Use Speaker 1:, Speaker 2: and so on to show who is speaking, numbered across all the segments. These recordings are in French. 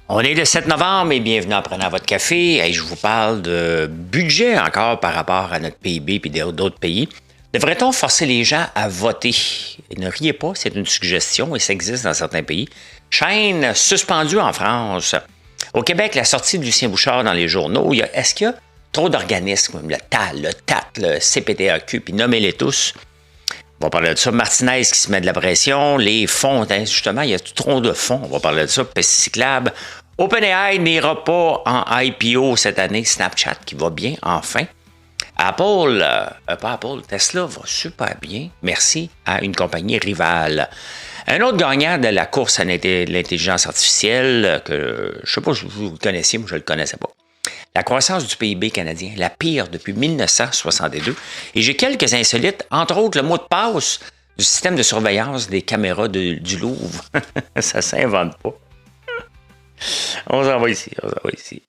Speaker 1: On est le 7 novembre et bienvenue en prenant votre café. Et je vous parle de budget encore par rapport à notre PIB et d'autres pays. Devrait-on forcer les gens à voter? Et ne riez pas, c'est une suggestion et ça existe dans certains pays. Chaîne suspendue en France. Au Québec, la sortie de Lucien Bouchard dans les journaux, est-ce qu'il y a trop d'organismes, le TAL, le TAT, le CPTAQ, puis nommez-les tous? On va parler de ça. Martinez qui se met de la pression, les fonds, justement, il y a trop de fonds. On va parler de ça. Piste cyclable. OpenAI n'ira pas en IPO cette année. Snapchat qui va bien, enfin. Apple, pas Apple, Tesla va super bien. Merci à une compagnie rivale. Un autre gagnant de la course à l'intelligence artificielle, que je ne sais pas si vous le connaissiez, moi je ne le connaissais pas. La croissance du PIB canadien, la pire depuis 1962. Et j'ai quelques insolites, entre autres le mot de passe du système de surveillance des caméras du Louvre. Ça ne s'invente pas. On s'en va ici, on s'en va ici.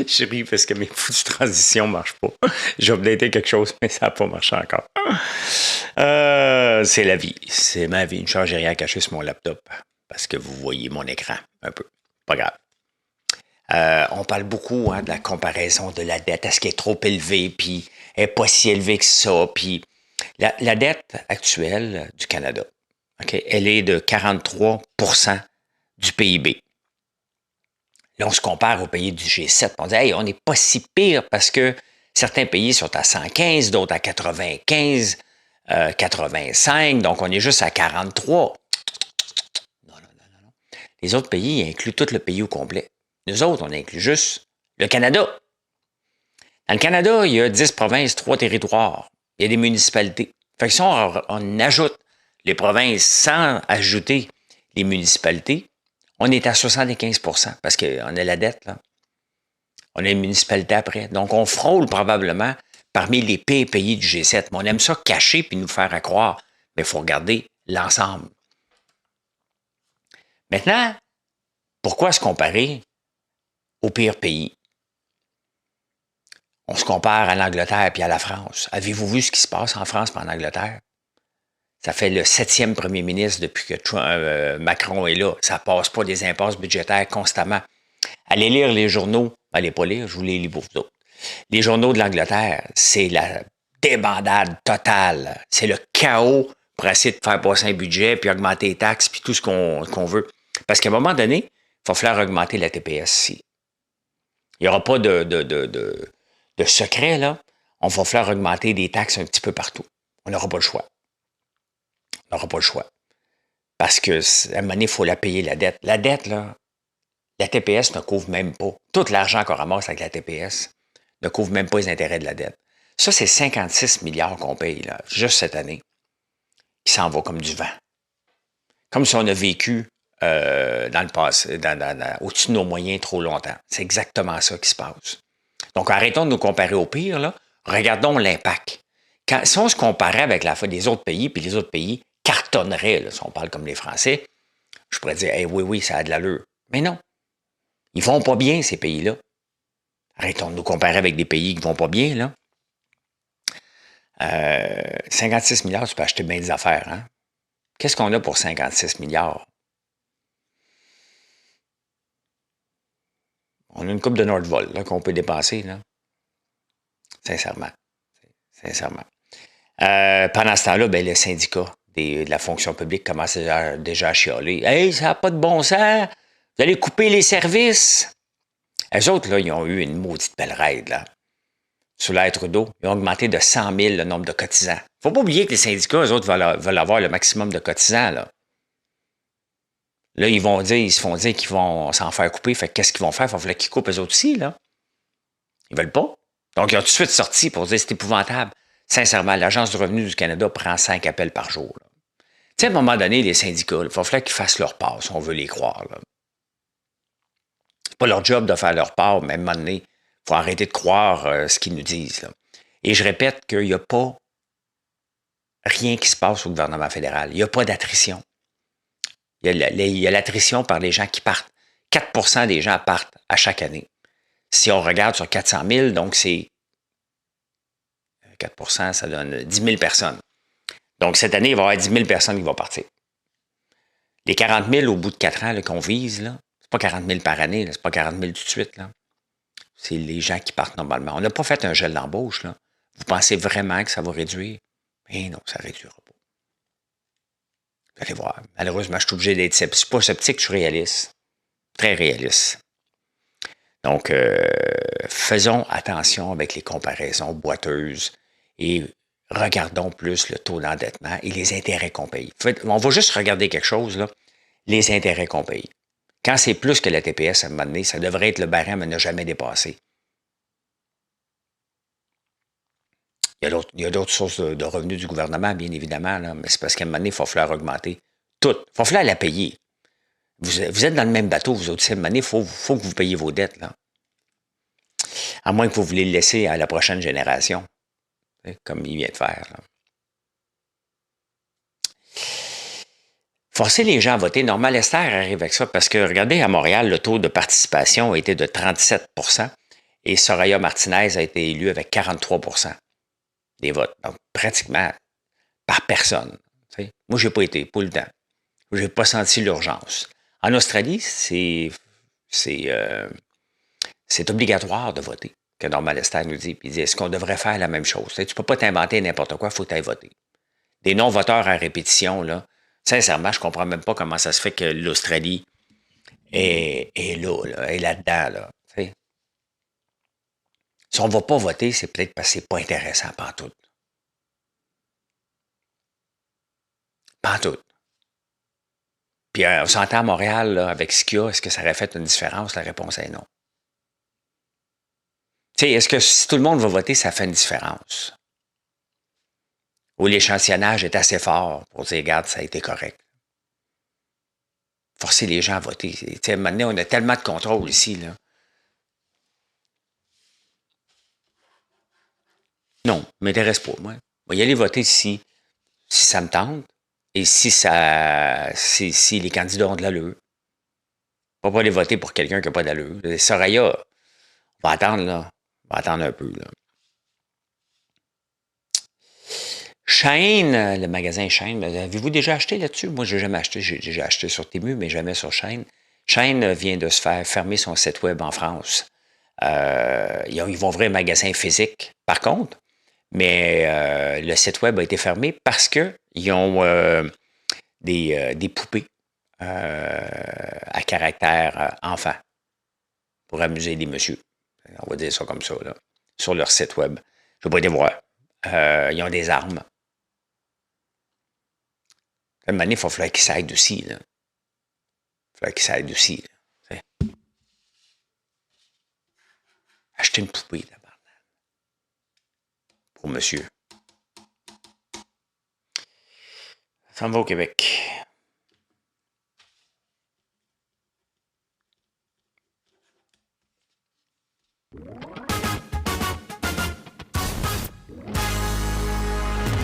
Speaker 1: Je ris parce que mes foutues transitions ne marchent pas. J'ai updaté quelque chose, mais ça n'a pas marché encore. C'est la vie. C'est ma vie. Ne changez rien caché sur mon laptop parce que vous voyez mon écran un peu. Pas grave. On parle beaucoup de la comparaison de la dette. Est-ce qu'elle est trop élevée? Puis elle n'est pas si élevée que ça. Puis la dette actuelle du Canada, okay, elle est de 43 % du PIB. Là, on se compare aux pays du G7. On dit, hey, on n'est pas si pire parce que certains pays sont à 115, d'autres à 95, 85, donc on est juste à 43. Non. Les autres pays incluent tout le pays au complet. Nous autres, on inclut juste le Canada. Dans le Canada, il y a 10 provinces, 3 territoires. Il y a des municipalités. Fait que si on ajoute les provinces sans ajouter les municipalités, on est à 75 % parce qu'on a la dette, là. On a une municipalité après. Donc, on frôle probablement parmi les pires pays du G7. Mais on aime ça cacher puis nous faire croire. Mais il faut regarder l'ensemble. Maintenant, pourquoi se comparer aux pires pays? On se compare à l'Angleterre puis à la France. Avez-vous vu ce qui se passe en France et en Angleterre? Ça fait le 7e premier ministre depuis que Macron est là. Ça passe pas des impasses budgétaires constamment. Allez lire les journaux. Allez pas lire, je vous les lis pour vous autres. Les journaux de l'Angleterre, c'est la débandade totale. C'est le chaos pour essayer de faire passer un budget, puis augmenter les taxes, puis tout ce qu'on veut. Parce qu'à un moment donné, il va falloir augmenter la TPS ici. Il n'y aura pas de secret, là. On va falloir augmenter des taxes un petit peu partout. On n'aura pas le choix. On n'aura pas le choix. Parce que, à un moment donné, il faut la payer, la dette. La dette, là, la TPS ne couvre même pas. Tout l'argent qu'on ramasse avec la TPS ne couvre même pas les intérêts de la dette. Ça, c'est 56 milliards qu'on paye, là, juste cette année, qui s'en va comme du vent. Comme si on a vécu dans le passé, au-dessus de nos moyens trop longtemps. C'est exactement ça qui se passe. Donc, arrêtons de nous comparer au pire, là. Regardons l'impact. Si on se comparait avec la foi des autres pays, puis les autres pays cartonneraient, là, si on parle comme les Français, je pourrais dire, hey, oui, ça a de l'allure. Mais non. Ils vont pas bien, ces pays-là. Arrêtons de nous comparer avec des pays qui vont pas bien, là. 56 milliards, tu peux acheter bien des affaires, hein? Qu'est-ce qu'on a pour 56 milliards? On a une coupe de Nordvolt là, qu'on peut dépenser, là. Sincèrement. Pendant ce temps-là, ben, le syndicat de la fonction publique commence déjà à chialer. Hey, ça n'a pas de bon sens! Vous allez couper les services! Eux autres, là, ils ont eu une maudite belle raide, là. Sous l'air Trudeau, ils ont augmenté de 100 000 le nombre de cotisants. Faut pas oublier que les syndicats, eux autres, veulent avoir le maximum de cotisants, là. Là, ils se font dire qu'ils vont s'en faire couper. Fait qu'est-ce qu'ils vont faire? Il va falloir qu'ils coupent eux autres aussi, là. Ils veulent pas. Donc, ils ont tout de suite sorti pour dire c'est épouvantable. Sincèrement, l'Agence du revenu du Canada prend 5 appels par jour. Tu sais, à un moment donné, les syndicats, il va falloir qu'ils fassent leur part, si on veut les croire. C'est pas leur job de faire leur part, mais à un moment donné, il faut arrêter de croire ce qu'ils nous disent. Là. Et je répète qu'il n'y a pas rien qui se passe au gouvernement fédéral. Il n'y a pas d'attrition. Il y a l'attrition par les gens qui partent. 4 des gens partent à chaque année. Si on regarde sur 400 000, donc c'est 4 ça donne 10 000 personnes. Donc cette année, il va y avoir 10 000 personnes qui vont partir. Les 40 000 au bout de 4 ans qu'on vise, là, c'est pas 40 000 par année, c'est pas 40 000 tout de suite. Là. C'est les gens qui partent normalement. On n'a pas fait un gel d'embauche. Là. Vous pensez vraiment que ça va réduire? Mais non, ça ne réduira pas. Vous allez voir. Malheureusement, je suis obligé d'être sceptique. Je ne suis pas sceptique, je suis réaliste. Très réaliste. Donc, faisons attention avec les comparaisons boiteuses et regardons plus le taux d'endettement et les intérêts qu'on paye. On va juste regarder quelque chose, là, les intérêts qu'on paye. Quand c'est plus que la TPS, à un moment donné, ça devrait être le barème à ne jamais dépasser. Il y a d'autres sources de revenus du gouvernement, bien évidemment, là, mais c'est parce qu'à un moment donné, il va falloir augmenter tout. Il va falloir la payer. Vous êtes dans le même bateau, vous autres, à un moment donné, il faut que vous payiez vos dettes. Là. À moins que vous voulez le laisser à la prochaine génération, comme il vient de faire. Là. Forcer les gens à voter, Normand Lester arrive avec ça parce que, regardez, à Montréal, le taux de participation a été de 37 et Soraya Martinez a été élue avec 43 des votes. Donc, pratiquement par personne. T'sais. Moi, je n'ai pas été, pas le temps. Je n'ai pas senti l'urgence. En Australie, c'est obligatoire de voter, que Normand Lester nous dit. Puis il dit, est-ce qu'on devrait faire la même chose? Tu ne peux pas t'inventer n'importe quoi, il faut que tu ailles voter. Des non-voteurs à répétition, là, sincèrement, je ne comprends même pas comment ça se fait que l'Australie est là, est là-dedans. Là, t'sais. Si on ne va pas voter, c'est peut-être parce que ce n'est pas intéressant, pantoute. Pantoute. Puis on s'entend à Montréal, là, avec ce qu'il y a, est-ce que ça aurait fait une différence? La réponse est non. Tu sais, est-ce que si tout le monde va voter, ça fait une différence? Ou l'échantillonnage est assez fort pour dire, regarde, ça a été correct. Forcer les gens à voter. Tu sais, maintenant, on a tellement de contrôle ici, là. Non, ça ne m'intéresse pas, moi. Je vais y aller voter si ça me tente et si les candidats ont de l'allure. On va pas aller voter pour quelqu'un qui n'a pas d'allure. Soraya, on va attendre, là. On va attendre un peu, là. Shein, le magasin Shein, avez-vous déjà acheté là-dessus? Moi, je n'ai jamais acheté. J'ai déjà acheté sur Temu, mais jamais sur Shein. Shein vient de se faire fermer son site web en France. Ils vont ouvrir un magasin physique, par contre, mais le site web a été fermé parce qu'ils ont des poupées à caractère enfant pour amuser les messieurs. On va dire ça comme ça, là, sur leur site web. Je ne vais pas les voir. Ils ont des armes. À un moment donné, il va falloir qu'ils s'aident aussi. Là. Il va falloir qu'ils s'aident aussi. Là, acheter une poupée d'abord. Pour monsieur. Ça va au Québec.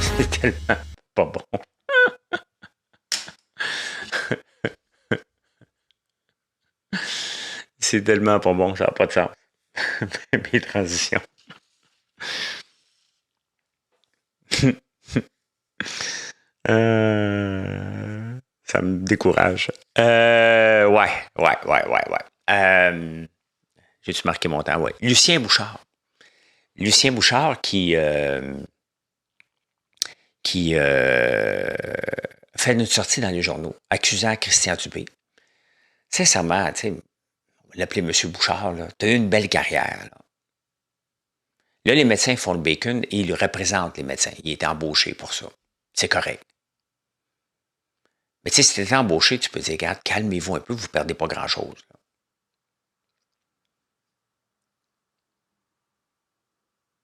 Speaker 1: C'est tellement pas bon. C'est tellement pas bon, ça n'a pas de sens. Mes transitions. Ça me décourage. Ouais. J'ai-tu marqué mon temps? Ouais. Lucien Bouchard. Lucien Bouchard qui fait une sortie dans les journaux, accusant Christian Dubé. Sincèrement, tu sais, on va l'appeler M. Bouchard, tu as eu une belle carrière. Là, les médecins font le bacon et ils représentent les médecins. Il est embauché pour ça. C'est correct. Mais tu sais, si tu es embauché, tu peux dire, regarde, calmez-vous un peu, vous ne perdez pas grand-chose.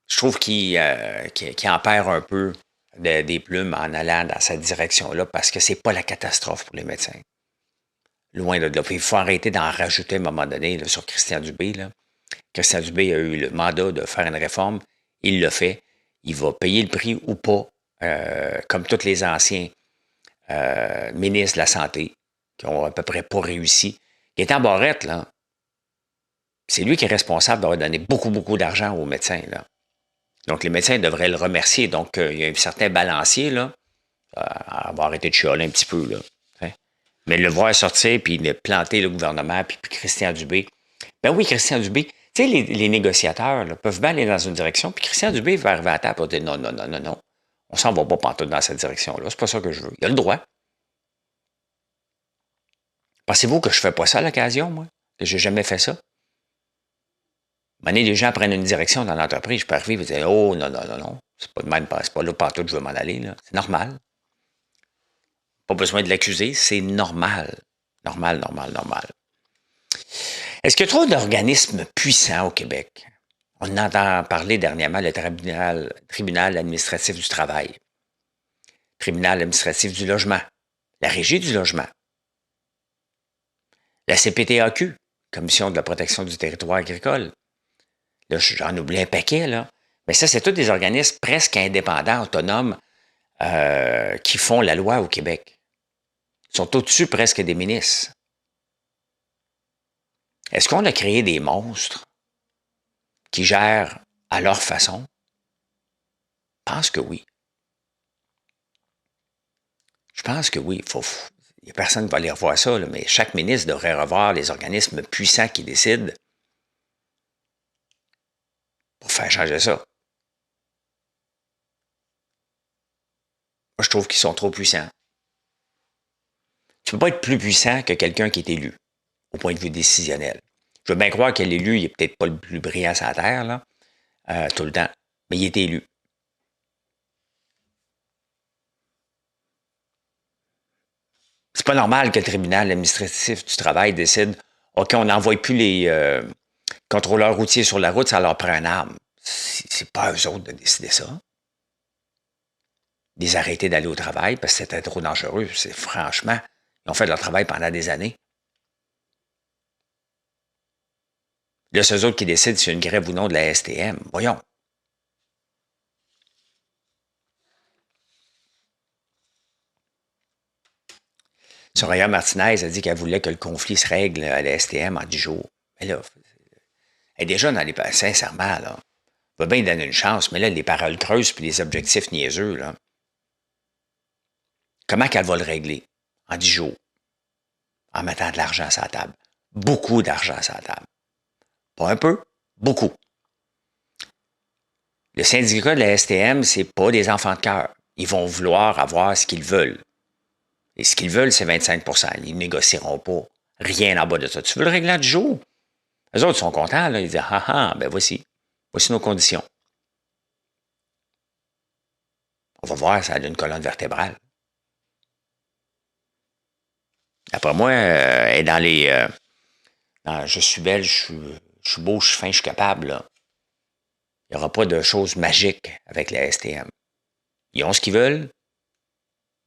Speaker 1: Je trouve qu'il en perd un peu des plumes en allant dans cette direction-là parce que c'est pas la catastrophe pour les médecins. Loin de là. Puis il faut arrêter d'en rajouter à un moment donné là, sur Christian Dubé. Là. Christian Dubé a eu le mandat de faire une réforme. Il l'a fait. Il va payer le prix ou pas, comme tous les anciens ministres de la Santé qui ont à peu près pas réussi. Il est en barrette, là. C'est lui qui est responsable d'avoir donné beaucoup, beaucoup d'argent aux médecins, là. Donc, les médecins devraient le remercier. Donc, il y a un certain balancier, là. On va arrêter de chialer un petit peu, là. Hein. Mais le voir sortir, puis de planter le gouvernement, puis Christian Dubé. Ben oui, Christian Dubé. Tu sais, les négociateurs là, peuvent bien aller dans une direction, puis Christian Dubé va arriver à la table et dire non, non, non, non, non. On s'en va pas pantoute dans cette direction-là. C'est pas ça que je veux. Il a le droit. Pensez-vous que je fais pas ça à l'occasion, moi? Que j'ai jamais fait ça? Les gens prennent une direction dans l'entreprise, je peux arriver et dire oh non, non, non, non. C'est pas de même, c'est pas là partout que je veux m'en aller. Là. C'est normal. Pas besoin de l'accuser, c'est normal. Normal, normal, normal. Est-ce qu'il y a trop d'organismes puissants au Québec? On entend parler dernièrement le tribunal administratif du travail, tribunal administratif du logement, la régie du logement, la CPTAQ, Commission de la protection du territoire agricole. Là, j'en oublie un paquet, là. Mais ça, c'est tous des organismes presque indépendants, autonomes, qui font la loi au Québec. Ils sont au-dessus presque des ministres. Est-ce qu'on a créé des monstres qui gèrent à leur façon? Je pense que oui. Je pense que oui. Il n'y a personne qui va aller revoir ça, là, mais chaque ministre devrait revoir les organismes puissants qui décident pour faire changer ça. Moi, je trouve qu'ils sont trop puissants. Tu ne peux pas être plus puissant que quelqu'un qui est élu, au point de vue décisionnel. Je veux bien croire que l'élu, il n'est peut-être pas le plus brillant sur la terre, là, tout le temps, mais il est élu. C'est pas normal que le tribunal administratif du travail décide OK, on n'envoie plus les contrôleurs routiers sur la route, ça leur prend une arme. C'est pas eux autres de décider ça. Les arrêter d'aller au travail parce que c'était trop dangereux. C'est franchement, ils ont fait leur travail pendant des années. Là, c'est eux autres qui décident si c'est une grève ou non de la STM. Voyons. Soraya Martinez a dit qu'elle voulait que le conflit se règle à la STM en 10 jours. Mais là, elle est déjà dans les... Sincèrement, là, va bien donner une chance, mais là, les paroles creuses puis les objectifs niaiseux, là. Comment qu'elle va le régler? En 10 jours. En mettant de l'argent sur la table. Beaucoup d'argent sur la table. Pas un peu, beaucoup. Le syndicat de la STM, c'est pas des enfants de cœur. Ils vont vouloir avoir ce qu'ils veulent. Et ce qu'ils veulent, c'est 25 %. Ils ne négocieront pas. Rien en bas de ça. Tu veux le régler en 10 jours? Les autres sont contents, là. Ils disent ah ah, ben voici. Voici nos conditions. On va voir, ça a une colonne vertébrale. Après moi, elle est dans les... je suis belle, je suis beau, je suis fin, je suis capable. Là. Il n'y aura pas de choses magiques avec la STM. Ils ont ce qu'ils veulent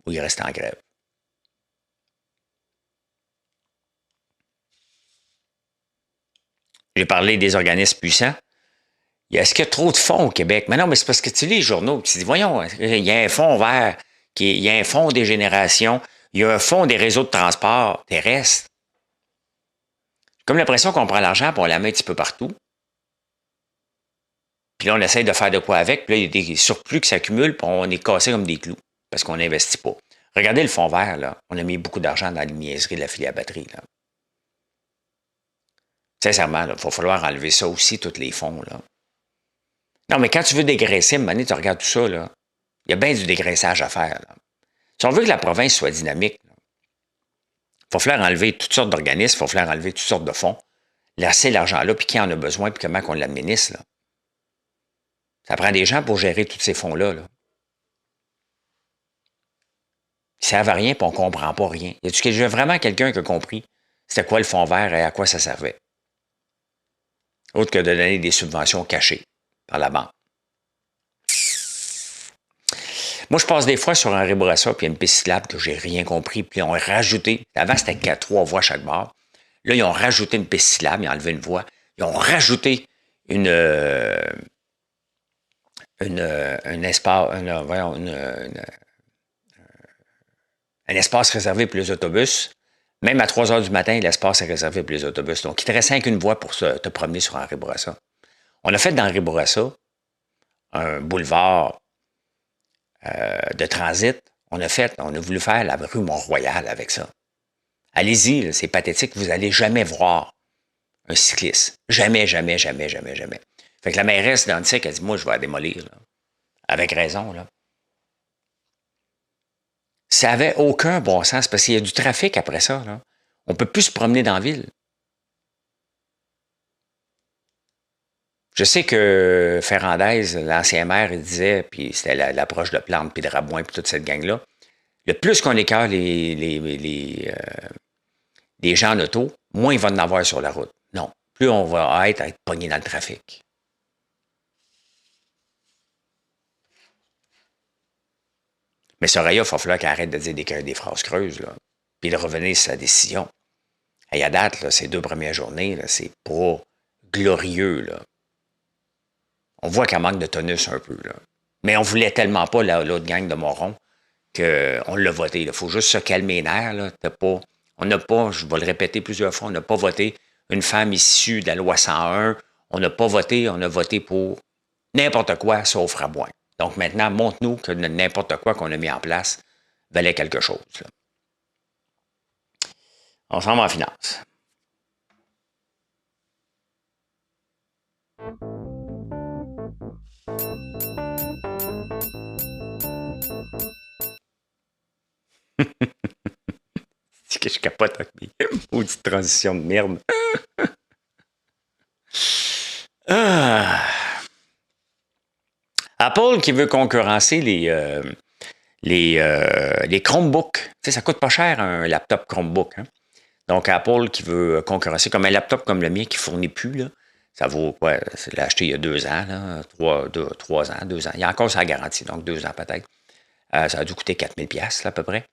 Speaker 1: ou ils restent en grève. J'ai parlé des organismes puissants. Est-ce qu'il y a trop de fonds au Québec? Mais non, mais c'est parce que tu lis les journaux, tu dis, voyons, il y a un fonds vert, il y a un fonds des générations, il y a un fonds des réseaux de transport terrestre. J'ai comme l'impression qu'on prend l'argent et on la met un petit peu partout. Puis là, on essaie de faire de quoi avec, puis là, il y a des surplus qui s'accumulent, puis on est cassé comme des clous, parce qu'on n'investit pas. Regardez le fonds vert, là. On a mis beaucoup d'argent dans les niaiseries de la filière batterie, là. Sincèrement, il va falloir enlever ça aussi, tous les fonds, là. Non, mais quand tu veux dégraisser, à un moment donné, tu regardes tout ça, là. Il y a bien du dégraissage à faire, là. Si on veut que la province soit dynamique, il va falloir enlever toutes sortes d'organismes, il va falloir enlever toutes sortes de fonds, laisser l'argent là, puis qui en a besoin, puis comment on l'administre, là. Ça prend des gens pour gérer tous ces fonds-là, là. Ils ne servent à rien, puis on ne comprend pas rien. Y a-t-il vraiment quelqu'un qui a compris c'était quoi le fonds vert et à quoi ça servait? Autre que de donner des subventions cachées par la banque. Moi, je passe des fois sur un Bourassa, puis il y a une piste cyclable que j'ai rien compris, puis ils ont rajouté. Avant, c'était 3 voies chaque bord. Là, ils ont rajouté une piste cyclable, ils ont enlevé une voie. Ils ont rajouté un espace, un espace réservé pour les autobus. Même à 3 heures du matin, l'espace est réservé pour les autobus. Donc, il te reste 5 voie pour te promener sur Henri Bourassa. On a fait dans Henri Bourassa un boulevard de transit. On a voulu faire la rue Mont-Royal avec ça. Allez-y, c'est pathétique, vous n'allez jamais voir un cycliste. Jamais, jamais, jamais, jamais, jamais. Fait que la mairesse d'Annecy, elle dit, moi, je vais la démolir. Là. Avec raison, là. Ça n'avait aucun bon sens parce qu'il y a du trafic après ça. Là. On ne peut plus se promener dans la ville. Je sais que Ferrandez, l'ancien maire, il disait, puis c'était l'approche de Plante, puis de Rabouin, puis toute cette gang-là, le plus qu'on écœure les gens en auto, moins il va en avoir sur la route. Non, plus on va être pogné dans le trafic. Mais Soraya, il va falloir qu'elle arrête de dire des phrases creuses, là, puis de revenir sur sa décision. Et à date, là, ces 2 premières journées, c'est pas glorieux. Là. On voit qu'elle manque de tonus un peu. Là. Mais on voulait tellement pas l'autre gang de morons qu'on l'a voté. Il faut juste se calmer les nerfs. Là. On n'a pas, je vais le répéter plusieurs fois, on n'a pas voté une femme issue de la loi 101. On n'a pas voté, on a voté pour n'importe quoi sauf Rabouin. Donc maintenant, montre-nous que n'importe quoi qu'on a mis en place valait quelque chose. Là. On s'en va en finance. C'est que je capote avec mes petites transitions de merde. Apple qui veut concurrencer les Chromebooks. Tu sais, ça coûte pas cher un laptop Chromebook. Hein? Donc, Apple qui veut concurrencer comme un laptop comme le mien qui ne fournit plus. Là, ça vaut quoi? Je l'ai acheté il y a 2 ans, là, 3 ans, 2 ans. Il y a encore sa garantie, donc 2 ans peut-être. Ça a dû coûter 4000 $, à peu près.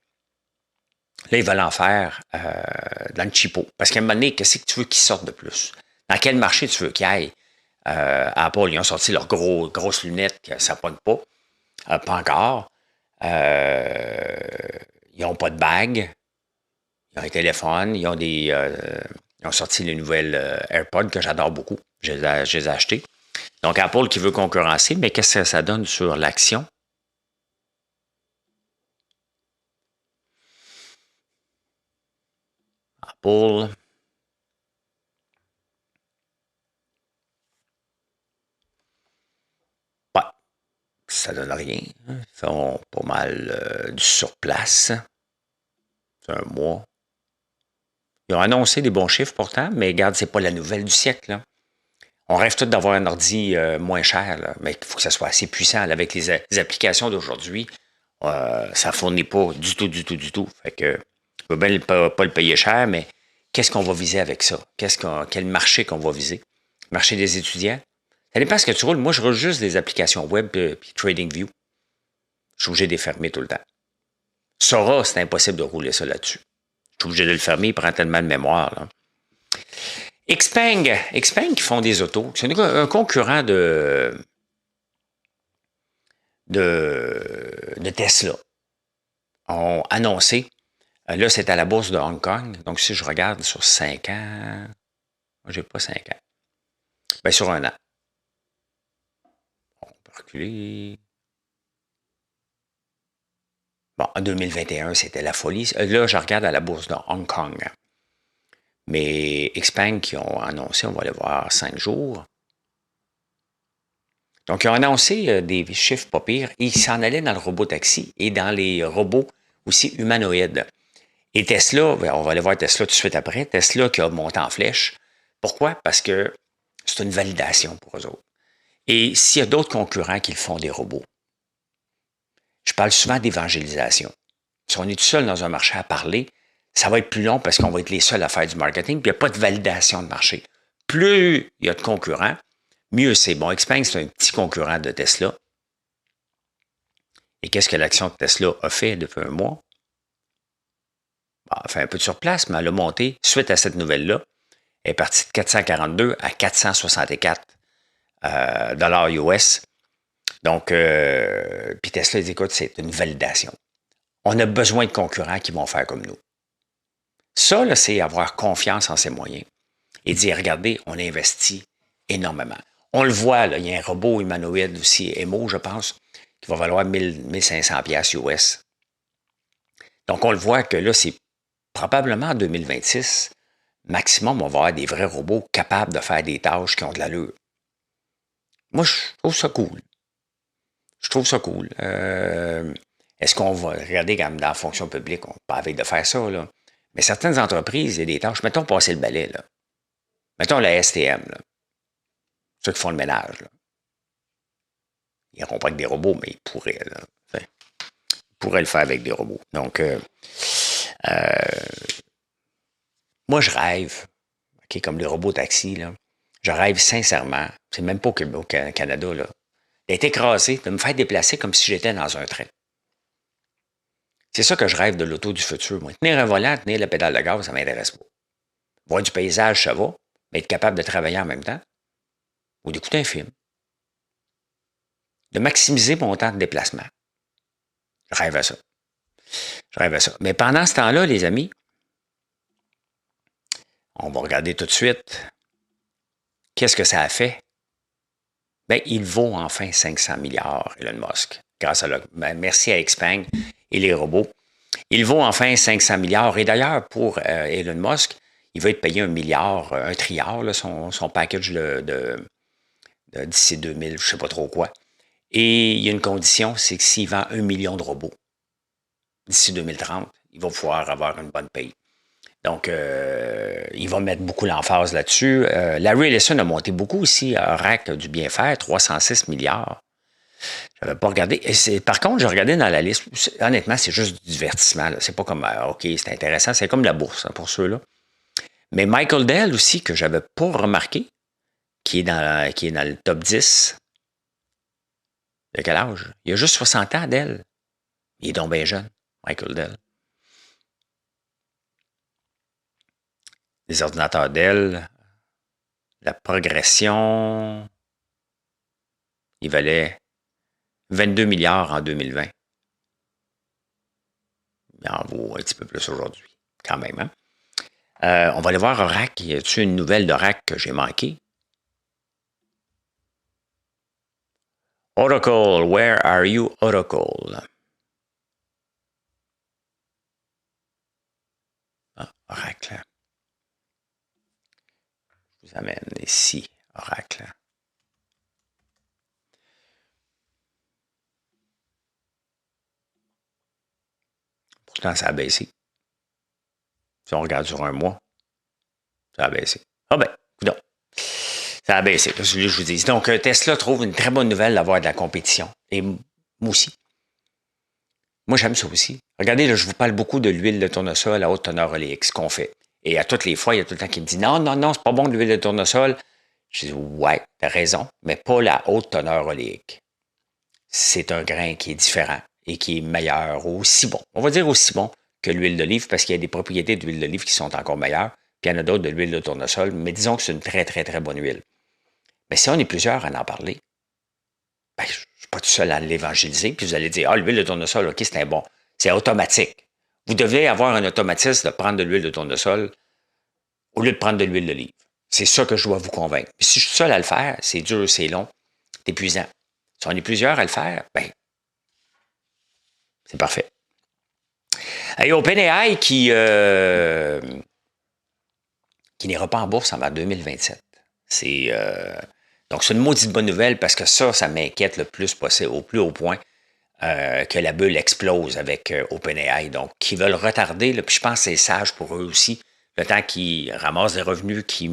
Speaker 1: Là, ils veulent en faire dans le cheapo. Parce qu'à un moment donné, qu'est-ce que tu veux qu'ils sortent de plus? Dans quel marché tu veux qu'ils aillent? Apple, ils ont sorti leurs grosses lunettes que ça ne pogne pas. Pas encore. Ils n'ont pas de bague. Ils ont un téléphone. Ils ont sorti les nouvelles AirPods que j'adore beaucoup. Je les ai achetés. Donc, Apple qui veut concurrencer, mais qu'est-ce que ça donne sur l'action? Apple. Ouais, ça donne rien. Ils font pas mal du surplace. C'est un mois. Ils ont annoncé des bons chiffres pourtant, mais regarde, c'est pas la nouvelle du siècle. Là. On rêve tous d'avoir un ordi moins cher, là, mais il faut que ça soit assez puissant. Là, avec les applications d'aujourd'hui, ça ne fournit pas du tout, du tout, du tout. Fait que je veux bien pas le payer cher, mais qu'est-ce qu'on va viser avec ça? Quel marché qu'on va viser? Marché des étudiants? Ça dépend ce que tu roules. Moi, je roule juste des applications web puis TradingView. Je suis obligé de les fermer tout le temps. Sora, c'est impossible de rouler ça là-dessus. Je suis obligé de le fermer, il prend tellement de mémoire. Là. Xpeng qui font des autos. C'est un concurrent de Tesla. Ont annoncé, là c'est à la bourse de Hong Kong, donc si je regarde sur 5 ans, j'ai pas 5 ans, bien sur 1 an. On peut reculer. Bon, en 2021, c'était la folie. Là, je regarde à la bourse de Hong Kong. Mais Xpeng qui ont annoncé, on va aller voir 5 jours. Donc, ils ont annoncé des chiffres pas pires et ils s'en allaient dans le robot taxi et dans les robots aussi humanoïdes. Et Tesla, on va aller voir Tesla tout de suite après. Tesla qui a monté en flèche. Pourquoi? Parce que c'est une validation pour eux autres. Et s'il y a d'autres concurrents qui le font des robots, je parle souvent d'évangélisation. Si on est tout seul dans un marché à parler, ça va être plus long parce qu'on va être les seuls à faire du marketing, puis il n'y a pas de validation de marché. Plus il y a de concurrents, mieux c'est. Bon, Xpeng, c'est un petit concurrent de Tesla. Et qu'est-ce que l'action de Tesla a fait depuis un mois? Bon, elle fait un peu de surplace, mais elle a monté suite à cette nouvelle-là. Elle est partie de 442 à 464 dollars US. Donc, puis Tesla dit, écoute, c'est une validation. On a besoin de concurrents qui vont faire comme nous. Ça, là, c'est avoir confiance en ses moyens et dire, regardez, on investit énormément. On le voit, là, il y a un robot humanoïde aussi, Emo, je pense, qui va valoir 1500 pièces US. Donc, on le voit que là, c'est probablement en 2026, maximum, on va avoir des vrais robots capables de faire des tâches qui ont de l'allure. Moi, je trouve ça cool. Je trouve ça cool. Est-ce qu'on va regarder comme dans la fonction publique, on pas avec de faire ça, là. Mais certaines entreprises, il y a des tâches. Mettons passer le balai, là. Mettons la STM, là. Ceux qui font le ménage, là. Ils n'iront pas avec des robots, mais ils pourraient, là. Enfin, ils pourraient le faire avec des robots. Donc, moi, je rêve, okay, comme les robots taxis, là. Je rêve sincèrement, c'est même pas au Canada, là, d'être écrasé, de me faire déplacer comme si j'étais dans un train. C'est ça que je rêve de l'auto du futur. Moi, tenir un volant, tenir la pédale de gaz, ça ne m'intéresse pas. Voir du paysage, ça va, mais être capable de travailler en même temps ou d'écouter un film. De maximiser mon temps de déplacement. Je rêve à ça. Je rêve à ça. Mais pendant ce temps-là, les amis, on va regarder tout de suite qu'est-ce que ça a fait. Bien, il vaut enfin 500 milliards, Elon Musk, grâce à merci à Xpeng et les robots. Il vaut enfin 500 milliards. Et d'ailleurs, pour Elon Musk, il va être payé 1 milliard, 1 trilliard, là, son package d'ici 2000, je ne sais pas trop quoi. Et il y a une condition, c'est que s'il vend 1 million de robots d'ici 2030, il va pouvoir avoir une bonne paye. Donc, il va mettre beaucoup l'emphase là-dessus. Larry Ellison a monté beaucoup aussi à Oracle du bien faire, 306 milliards. Je n'avais pas regardé. Par contre, j'ai regardé dans la liste. Honnêtement, c'est juste du divertissement. C'est pas comme, OK, c'est intéressant. C'est comme la bourse, hein, pour ceux-là. Mais Michael Dell aussi, que je n'avais pas remarqué, qui est dans le top 10. Il a quel âge? Il a juste 60 ans, Dell. Il est donc bien jeune, Michael Dell. Les ordinateurs Dell, la progression, il valait 22 milliards en 2020. Il en vaut un petit peu plus aujourd'hui, quand même. Hein? On va aller voir Oracle. Y a-t-il une nouvelle d'Oracle que j'ai manquée? Oracle, where are you, Oracle? Ah, Oracle. Je vous amène ici, Oracle. Pourtant, ça a baissé. Si on regarde sur un mois, ça a baissé. Ah ben, non. Ça a baissé, c'est ce que je vous dis. Donc, Tesla trouve une très bonne nouvelle d'avoir de la compétition. Et moi aussi. Moi, j'aime ça aussi. Regardez, là, je vous parle beaucoup de l'huile de tournesol à haute teneur oléique, ce qu'on fait. Et à toutes les fois, il y a tout le temps qui me dit non, non, non, c'est pas bon de l'huile de tournesol. Je dis ouais, t'as raison, mais pas la haute teneur oléique. C'est un grain qui est différent et qui est meilleur, aussi bon. On va dire aussi bon que l'huile d'olive parce qu'il y a des propriétés d'huile d'olive qui sont encore meilleures. Puis il y en a d'autres de l'huile de tournesol, mais disons que c'est une très, très, très bonne huile. Mais si on est plusieurs à en parler, ben, je ne suis pas tout seul à l'évangéliser, puis vous allez dire, ah, l'huile de tournesol, OK, c'est un bon. C'est automatique. Vous devez avoir un automatisme de prendre de l'huile de tournesol au lieu de prendre de l'huile d'olive. C'est ça que je dois vous convaincre. Mais si je suis seul à le faire, c'est dur, c'est long, c'est épuisant. Si on est plusieurs à le faire, ben, c'est parfait. Et OpenAI qui n'ira pas en bourse avant 2027. Donc, c'est une maudite bonne nouvelle parce que ça m'inquiète le plus possible, au plus haut point, que la bulle explose avec OpenAI. Donc, qui veulent retarder, là, puis je pense que c'est sage pour eux aussi, le temps qu'ils ramassent des revenus, qui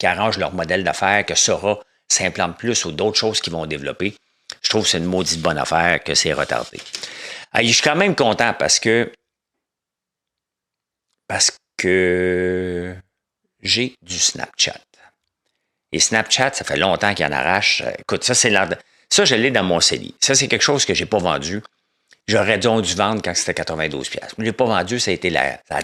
Speaker 1: arrangent leur modèle d'affaires, que Sora s'implante plus ou d'autres choses qu'ils vont développer. Je trouve que c'est une maudite bonne affaire que c'est retardé. Je suis quand même content parce que j'ai du Snapchat. Et Snapchat, ça fait longtemps qu'il en arrache. Écoute, ça, c'est Ça, je l'ai dans mon CELI. Ça, c'est quelque chose que je n'ai pas vendu. J'aurais dû vendre quand c'était 92$. Je ne l'ai pas vendu, ça a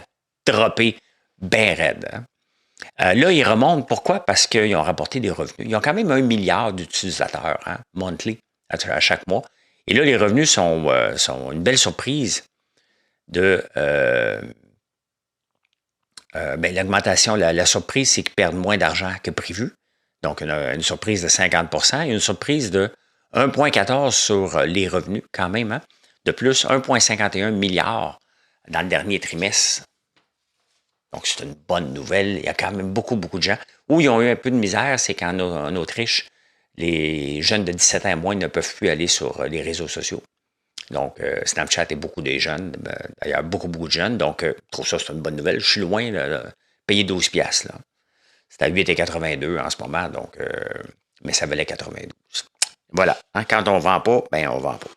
Speaker 1: droppé bien raide. Hein? Là, ils remontent. Pourquoi? Parce qu'ils ont rapporté des revenus. Ils ont quand même 1 milliard d'utilisateurs, hein, monthly, à chaque mois. Et là, les revenus sont une belle surprise de l'augmentation. La surprise, c'est qu'ils perdent moins d'argent que prévu. Donc, une surprise de 50% et une surprise de 1,14 sur les revenus, quand même. Hein? De plus, 1,51 milliard dans le dernier trimestre. Donc, c'est une bonne nouvelle. Il y a quand même beaucoup, beaucoup de gens. Où ils ont eu un peu de misère, c'est qu'en Autriche, les jeunes de 17 ans et moins ne peuvent plus aller sur les réseaux sociaux. Donc, Snapchat est beaucoup des jeunes. D'ailleurs, beaucoup, beaucoup de jeunes. Donc, je trouve ça, c'est une bonne nouvelle. Je suis loin de payer 12$. Là. C'est à 8,82 en ce moment. Donc, mais ça valait 92. Voilà. Hein, quand on ne vend pas, ben on ne vend pas.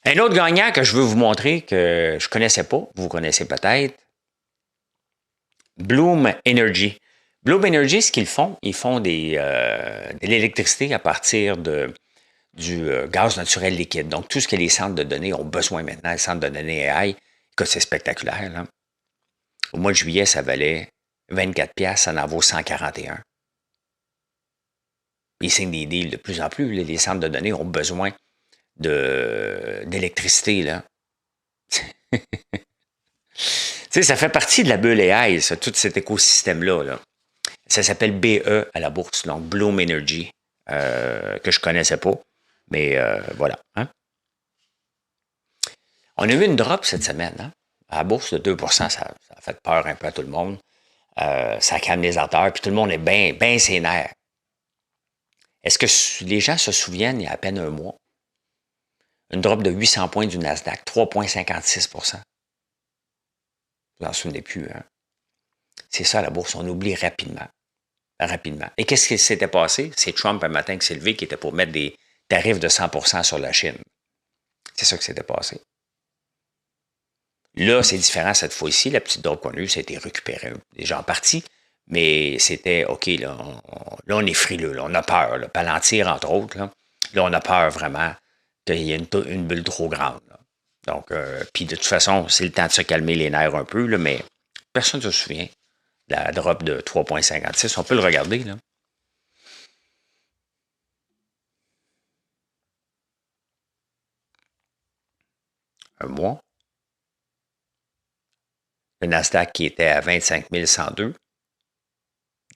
Speaker 1: Un autre gagnant que je veux vous montrer, que je ne connaissais pas, vous connaissez peut-être, Bloom Energy. Bloom Energy, ce qu'ils font, ils font de l'électricité à partir du gaz naturel liquide. Donc, tout ce que les centres de données ont besoin maintenant, les centres de données AI, écoute, c'est spectaculaire. Là. Au mois de juillet, ça valait 24$, ça en vaut 141. Ils signent des deals de plus en plus. Les centres de données ont besoin d'électricité. Là. Tu sais, ça fait partie de la bulle AI, ça, tout cet écosystème-là. Là. Ça s'appelle BE à la bourse, donc Bloom Energy, que je ne connaissais pas. Mais voilà. Hein? On a eu une drop cette semaine. Hein? À la bourse de 2%, ça a fait peur un peu à tout le monde. Ça calme les ardeurs, puis tout le monde est bien sénère. Est-ce que les gens se souviennent, il y a à peine un mois, une drop de 800 points du Nasdaq, 3,56%. Vous n'en souvenez plus. Hein? C'est ça la bourse, on oublie rapidement. Rapidement. Et qu'est-ce qui s'était passé? C'est Trump un matin qui s'est levé, qui était pour mettre des tarifs de 100% sur la Chine. C'est ça qui s'était passé. Là, c'est différent cette fois-ci. La petite drop qu'on a eue, ça a été récupéré déjà en partie. Mais c'était, OK, là, on est frileux, là, on a peur. Là, Palantir, entre autres, là on a peur vraiment qu'il y ait une bulle trop grande. Là. Donc, puis de toute façon, c'est le temps de se calmer les nerfs un peu, là, mais personne ne se souvient de la drop de 3,56. On peut le regarder, là. Un mois. Le Nasdaq qui était à 25 102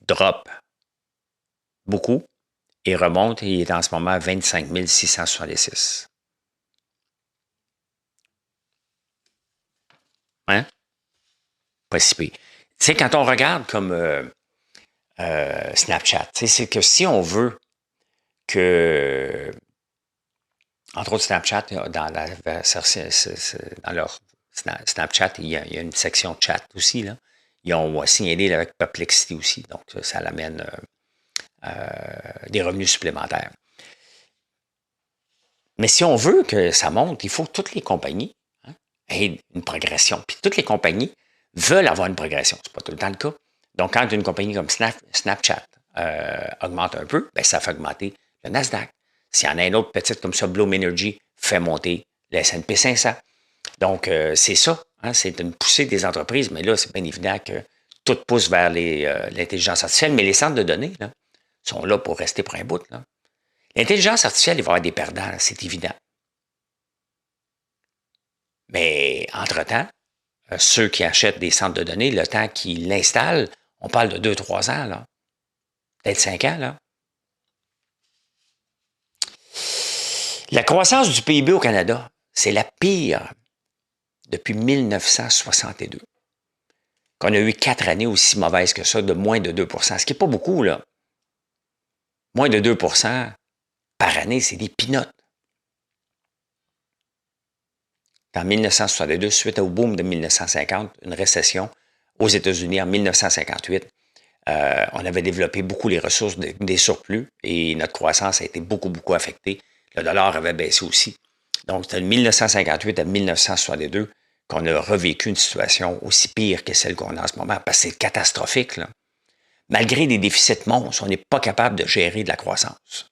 Speaker 1: drop beaucoup et remonte et il est en ce moment à 25 666. Hein? Pas si pire. Tu sais, quand on regarde comme Snapchat, c'est que si on veut que, entre autres Snapchat, dans leur Snapchat, il y a une section chat aussi, là. Ils ont signalé avec Perplexity aussi, donc ça l'amène des revenus supplémentaires. Mais si on veut que ça monte, il faut que toutes les compagnies aient une progression. Puis toutes les compagnies veulent avoir une progression. Ce n'est pas tout le temps le cas. Donc, quand une compagnie comme Snapchat augmente un peu, ben, ça fait augmenter le Nasdaq. S'il y en a une autre petite comme ça, Bloom Energy, fait monter le S&P 500. Donc, c'est ça. Hein, c'est une poussée des entreprises, mais là, c'est bien évident que tout pousse vers l'intelligence artificielle, mais les centres de données là, sont là pour rester pour un bout. Là. L'intelligence artificielle, il va y avoir des perdants, c'est évident. Mais, entre-temps, ceux qui achètent des centres de données, le temps qu'ils l'installent, on parle de 2-3 ans, là. Peut-être 5 ans, là. La croissance du PIB au Canada, c'est la pire depuis 1962. Qu'on a eu 4 années aussi mauvaises que ça, de moins de 2%. Ce qui n'est pas beaucoup, là. Moins de 2% par année, c'est des peanuts. En 1962, suite au boom de 1950, une récession aux États-Unis en 1958, on avait développé beaucoup les ressources des surplus et notre croissance a été beaucoup, beaucoup affectée. Le dollar avait baissé aussi. Donc, c'était de 1958 à 1962 qu'on a revécu une situation aussi pire que celle qu'on a en ce moment, parce que c'est catastrophique. Là. Malgré des déficits monstres, on n'est pas capable de gérer de la croissance.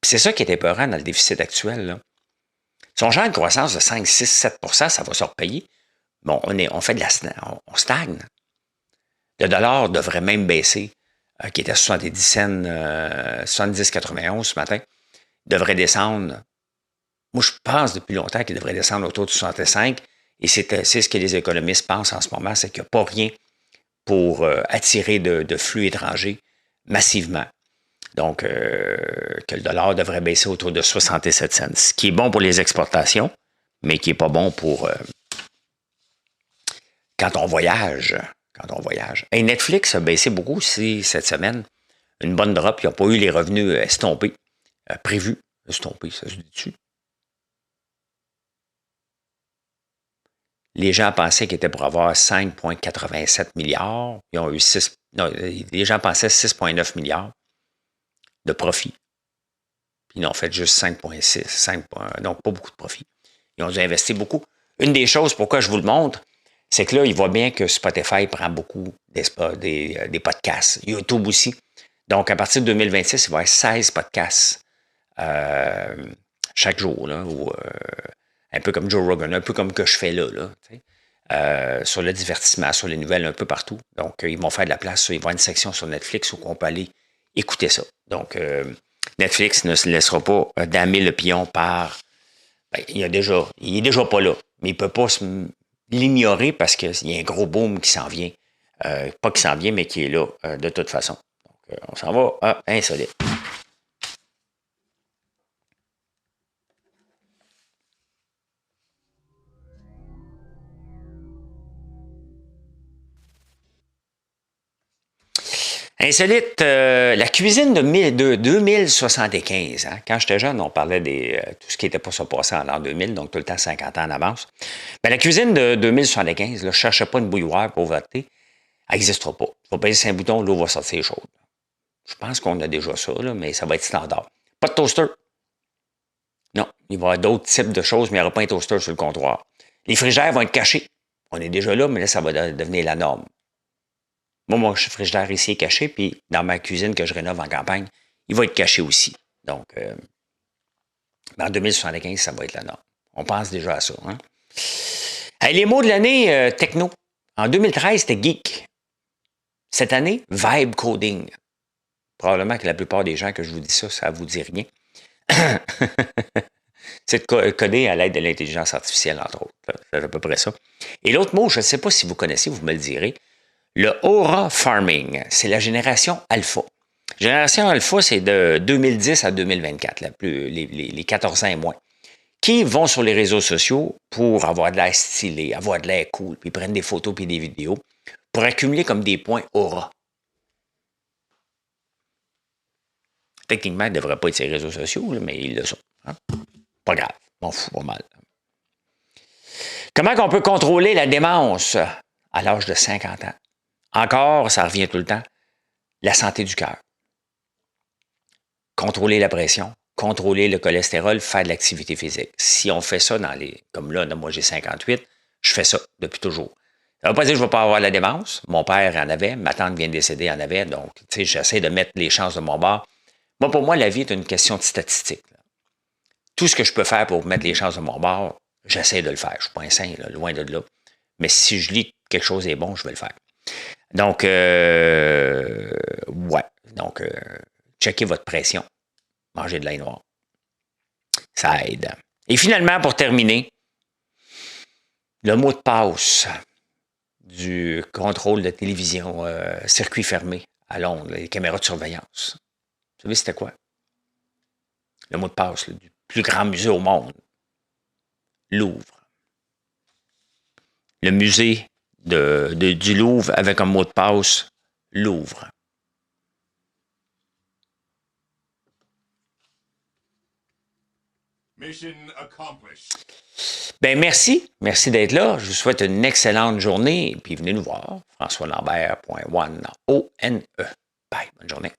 Speaker 1: C'est ça qui est épeurant dans le déficit actuel. Là. Son genre de croissance de 5, 6, 7 ça va se repayer. Bon, on fait de on stagne. Le dollar devrait même baisser, qui était à 70 cents, 70,91 ce matin, devrait descendre. Moi, je pense depuis longtemps qu'il devrait descendre autour de 65. Et c'est ce que les économistes pensent en ce moment, c'est qu'il n'y a pas rien pour attirer de flux étrangers massivement. Donc, que le dollar devrait baisser autour de 67 cents, ce qui est bon pour les exportations, mais qui n'est pas bon pour quand on voyage. Et Netflix a baissé beaucoup aussi cette semaine. Une bonne drop. Ils n'ont pas eu les revenus estompés, prévus. Estompés, ça se dit-tu? Les gens pensaient qu'ils étaient pour avoir 5,87 milliards. Ils ont eu 6. Non, les gens pensaient 6,9 milliards de profit. Puis ils n'ont fait juste 5,6. Donc, pas beaucoup de profit. Ils ont dû investir beaucoup. Une des choses, pourquoi je vous le montre, c'est que là, il voit bien que Spotify prend beaucoup des podcasts. YouTube aussi. Donc, à partir de 2026, il va y avoir 16 podcasts chaque jour. Là, un peu comme Joe Rogan, un peu comme que je fais là sur le divertissement, sur les nouvelles, un peu partout. Donc, ils vont faire de la place. Il va y avoir une section sur Netflix où on peut aller écouter ça. Donc, Netflix ne se laissera pas damer le pion par... Ben, il est déjà pas là, mais il ne peut pas l'ignorer parce qu'il y a un gros boom qui s'en vient. Pas qui s'en vient, mais qui est là de toute façon. Donc, on s'en va à Insolite. Insolite, la cuisine de 2075. Hein? Quand j'étais jeune, on parlait de tout ce qui n'était pas ça passé en l'an 2000, donc tout le temps 50 ans en avance. Ben, la cuisine de 2075, là, je ne cherchais pas une bouilloire pour voter. Elle n'existera pas. Tu vas peser un bouton, l'eau va sortir chaude. Je pense qu'on a déjà ça, là, mais ça va être standard. Pas de toaster. Non, il va y avoir d'autres types de choses, mais il n'y aura pas un toaster sur le comptoir. Les frigères vont être cachés. On est déjà là, mais là, ça va devenir la norme. Moi, mon frigidaire ici est caché, puis dans ma cuisine que je rénove en campagne, il va être caché aussi. Donc, en 2075, ça va être la norme. On pense déjà à ça. Hein? Hey, les mots de l'année techno. En 2013, c'était geek. Cette année, vibe coding. Probablement que la plupart des gens que je vous dis ça, ça ne vous dit rien. C'est de coder à l'aide de l'intelligence artificielle, entre autres. C'est à peu près ça. Et l'autre mot, je ne sais pas si vous connaissez, vous me le direz. Le Aura Farming, c'est la génération Alpha. Génération Alpha, c'est de 2010 à 2024, les 14 ans et moins, qui vont sur les réseaux sociaux pour avoir de l'air stylé, avoir de l'air cool, puis prennent des photos puis des vidéos pour accumuler comme des points Aura. Techniquement, ils ne devraient pas être sur les réseaux sociaux, mais ils le sont. Hein? Pas grave, m'en fous pas mal. Comment on peut contrôler la démence à l'âge de 50 ans? Encore, ça revient tout le temps, la santé du cœur. Contrôler la pression, contrôler le cholestérol, faire de l'activité physique. Si on fait ça comme là, moi j'ai 58, je fais ça depuis toujours. Ça ne veut pas dire que je ne vais pas avoir la démence. Mon père en avait, ma tante vient de décéder en avait, donc j'essaie de mettre les chances de mon bord. Moi, pour moi, la vie est une question de statistique. Là. Tout ce que je peux faire pour mettre les chances de mon bord, j'essaie de le faire. Je ne suis pas un saint, là, loin de là. Mais si je lis que quelque chose est bon, je vais le faire. Donc, ouais. Donc, checkez votre pression. Mangez de l'ail noir. Ça aide. Et finalement, pour terminer, le mot de passe du contrôle de télévision circuit fermé à Londres, les caméras de surveillance. Vous savez, c'était quoi? Le mot de passe du plus grand musée au monde. Louvre. Le musée du Louvre avec un mot de passe, Louvre. Mission accomplished. Ben merci. Merci d'être là. Je vous souhaite une excellente journée. Puis venez nous voir. FrançoisLambert.one. O-N-E. Bye. Bonne journée.